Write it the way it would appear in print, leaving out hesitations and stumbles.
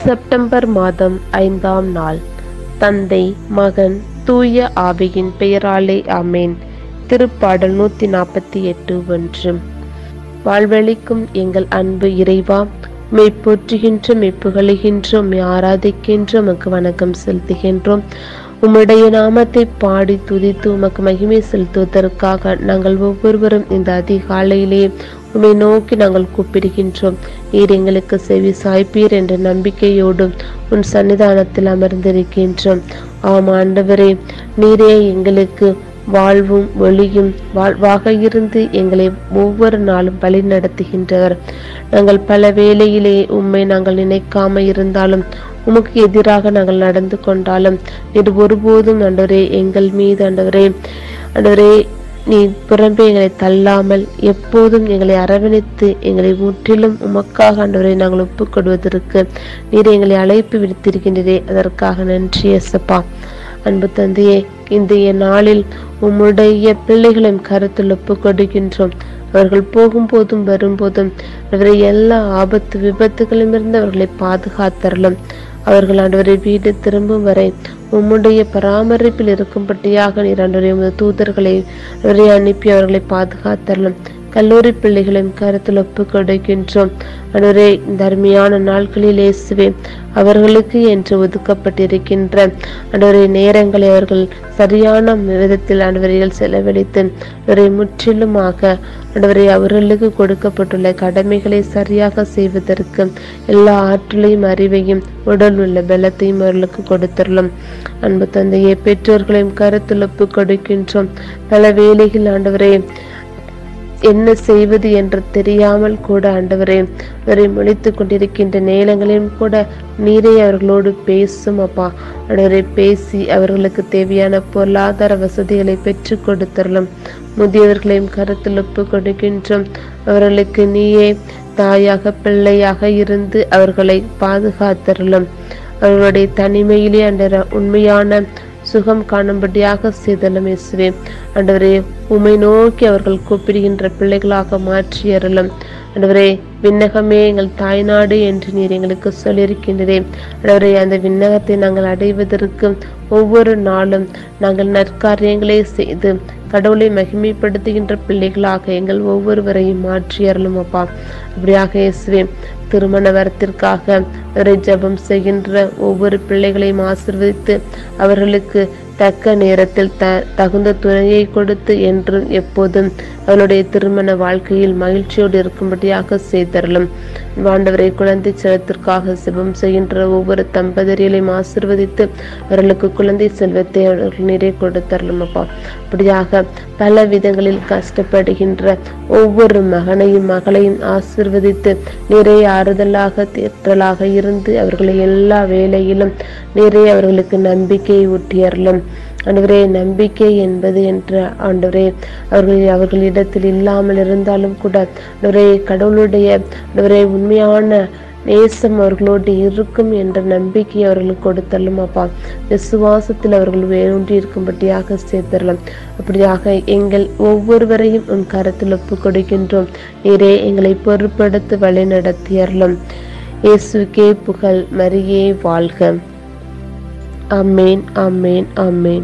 September மாதம் 5ஆம் நாள். தந்தை, மகன், தூய ஆவியின் பெயராலே ஆமேன். திருப்பாடல் 148:1. வாழ்வளிக்கும் எங்கள் அன்பு இறைவா, உம்மை போற்றுகின்றோம், உம்மை புகழுகின்றோம், உம்மை ஆராதிக்கின்றோம், உமக்கு வணக்கம் செலுத்துகின்றோம். உம்முடைய நாமத்தை பாடி துதித்து உமக்கு மகிமை செலுத்துவதற்காக நாங்கள் ஒவ்வொருவரும் இந்த அதிகாலையிலே உம்மை நோக்கி நாங்கள் கூப்பிடுகின்றோம். நீர் எங்களுக்கு செவி சாய்ப்பீர் என்ற நம்பிக்கையோடும் உன் சன்னிதானத்தில் அமர்ந்திருக்கின்றோம். ஆம் ஆண்டவரே, நீரே எங்களுக்கு வாழ்வும் ஒளியும் வாழ்வாக இருந்து எங்களை ஒவ்வொரு நாளும் வழி நடத்துகின்றவர். நாங்கள் பல வேளையிலே உம்மை நாங்கள் நினைக்காம இருந்தாலும், உமக்கு எதிராக நாங்கள் நடந்து கொண்டாலும், நீர் ஒருபோதும் ஆண்டவரே எங்கள் மீது ஆண்டவரே நீ புறம்பே எங்களை தள்ளாமல் எப்போதும் எங்களை அரவணைத்து எங்களை முற்றிலும் உமக்காக ஆண்டவரை நாங்கள் ஒப்புக்கொடுவதற்கு நீர் எங்களை அழைப்பு விடுத்திருக்கின்றதே, அதற்காக நன்றி இயேசுப்பா. அன்பு தந்தையே, இன்றைய நாளில் உம்முடைய பிள்ளைகளின் கருத்தில் ஒப்புக் கொடுக்கின்றோம். அவர்கள் போகும்போதும் வரும்போதும் அவரை எல்லா ஆபத்து விபத்துகளிலிருந்து அவர்களை பாதுகாத்தரலும். அவர்கள் ஆண்டவரை வீடு திரும்பும் வரை உம்முடைய பராமரிப்பில் இருக்கும்படியாக நீர் ஆண்டவரை உமது தூதர்களை அனுப்பி அவர்களை பாதுகாத்தரலும். கல்லூரி பிள்ளைகளின் கருத்தில் ஒப்புக் கொடுக்கின்றோம். ஆண்டவரே, இந்த அருமையான நாட்களில் இயேசுவே அவர்களுக்கு என்று ஒதுக்கப்பட்டிருக்கின்ற ஆண்டவரே நேரங்களை அவர்கள் சரியான விதத்தில் ஆண்டவரையில் செலவழித்து ஆண்டவரை முற்றிலுமாக ஆண்டவரை அவர்களுக்கு கொடுக்கப்பட்டுள்ள கடமைகளை சரியாக செய்வதற்கு எல்லா ஆற்றலையும் அறிவையும் உடல் உள்ள பலத்தையும் அவர்களுக்கு கொடுத்துள்ளோம். அன்பு தந்தையே, பெற்றோர்களையும் கருத்தில் ஒப்புக் கொடுக்கின்றோம். பல வேளைகள் ஆண்டவரே என்ன செய்வது என்று தெரியாமல் கூட ஆண்டவரே அவரை முழித்து கொண்டிருக்கின்ற நேரங்களிலும் கூட நீரே அவர்களோடு பேசும் அப்பா. ஆண்டவரை பேசி அவர்களுக்கு தேவையான பொருளாதார வசதிகளை பெற்று கொடுத்தரலும். முதியவர்களையும் கருத்தில் ஒப்புக் கொடுக்கின்றோம். அவர்களுக்கு நீயே தாயாக பிள்ளையாக இருந்து அவர்களை பாதுகாத்தரலும். அவர்களுடைய தனிமையிலே ஆண்டவரே உண்மையான சுகம் காணும்படியாக செய்தலும். இயேசுவே ஆண்டவரே, உம்மை நோக்கி அவர்கள் கூப்பிடுகின்ற பிள்ளைகளாக மாற்றி அருளும். ஆண்டவரே, விண்ணகமே எங்கள் தாய்நாடு என்று நீர் எங்களுக்கு சொல்லியிருக்கின்றதே. ஆண்டவரே, அந்த விண்ணகத்தை நாங்கள் அடைவதற்கு ஒவ்வொரு நாளும் நாங்கள் நற்காரியங்களை செய்து கடவுளை மகிமைப்படுத்துகின்ற பிள்ளைகளாக எங்கள் ஒவ்வொருவரையும் மாற்றி அருளும் அப்பா. அப்படியாக இயேசுவே, திருமண வரத்திற்காக அவரை ஜெபம் செய்கின்ற ஒவ்வொரு பிள்ளைகளையும் ஆசீர்வதித்து அவர்களுக்கு தக்க நேரத்தில் தகுந்த துணையை கொடுத்து என்றும் எப்போதும் அவளுடைய திருமண வாழ்க்கையில் மகிழ்ச்சியோடு இருக்கும்படியாக செய்தரலும். ஆண்டவரை, குழந்தை செல்வத்திற்காக ஜெபம் செய்கின்ற ஒவ்வொரு தம்பதியரையும் ஆசீர்வதித்து அவர்களுக்கு குழந்தை செல்வத்தை அவர்கள் நீரே கொடுத்தரலும் அப்பா. அப்படியாக பல விதங்களில் கஷ்டப்படுகின்ற ஒவ்வொரு மகனையும் மகளையும் ஆசீர்வதித்து நிறைய ஆறுதலாக தேற்றலாக இருந்து அவர்களை எல்லா வேளையிலும் நிறைய அவர்களுக்கு நம்பிக்கையை ஊட்டியறலும். ஆண்டவரே, நம்பிக்கை என்பது என்ற ஆண்டவரே அவர்களிடத்தில் இல்லாமல் இருந்தாலும் கூட ஆண்டவரே கடவுளுடைய ஆண்டவரே உண்மையான நேசம் அவர்களோடு இருக்கும் என்ற நம்பிக்கை அவர்களுக்கு கொடுத்தரலும் அப்பா. விசுவாசத்தில் அவர்கள் வேரூன்றி இருக்கும்படியாக சேர்த்தரலாம். அப்படியாக எங்கள் ஒவ்வொருவரையும் உன் கரத்தில் ஒப்புக் கொடுக்கின்றோம். நீரே எங்களை பொறுப்படுத்தி வழி நடத்தியறலும். இயேசுக்கே புகழ், மரியே வாழ்க. ஆமேன், ஆமேன், ஆமேன்.